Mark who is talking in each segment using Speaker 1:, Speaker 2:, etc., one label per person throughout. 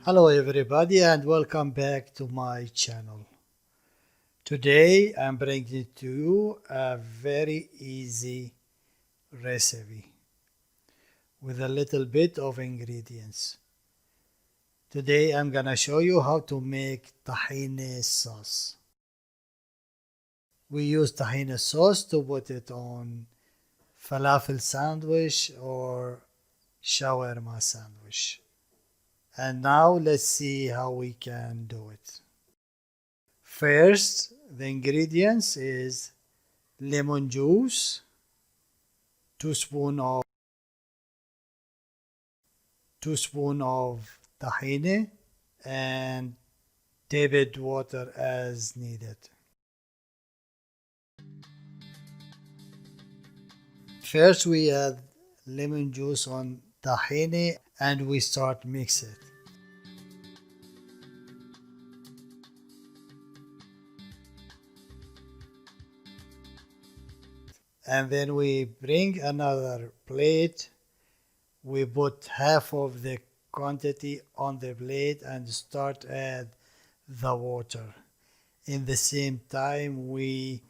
Speaker 1: Hello everybody and welcome back to my channel. Today I'm bringing to you a very easy recipe with a little bit of ingredients. Today I'm gonna show you how to make tahini sauce. We use tahini sauce to put it on falafel sandwich or shawarma sandwich. And now let's see how we can do it. First, the ingredients is lemon juice, 2 spoon of tahini, and tepid water as needed. First, we add lemon juice on tahini and we start mix it. And then we bring another plate. We put half of the quantity on the plate and start add the water. In the same time, we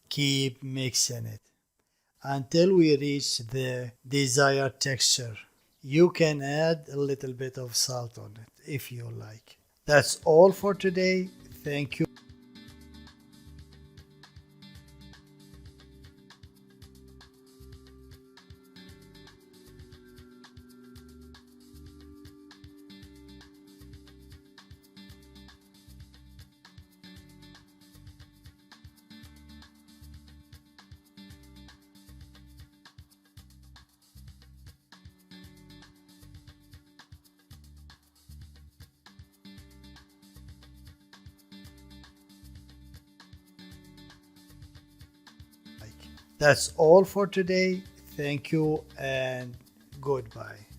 Speaker 1: keep mixing it until we reach the desired texture. You can add a little bit of salt on it if you like. That's all for today. Thank you. That's all for today. Thank you and goodbye.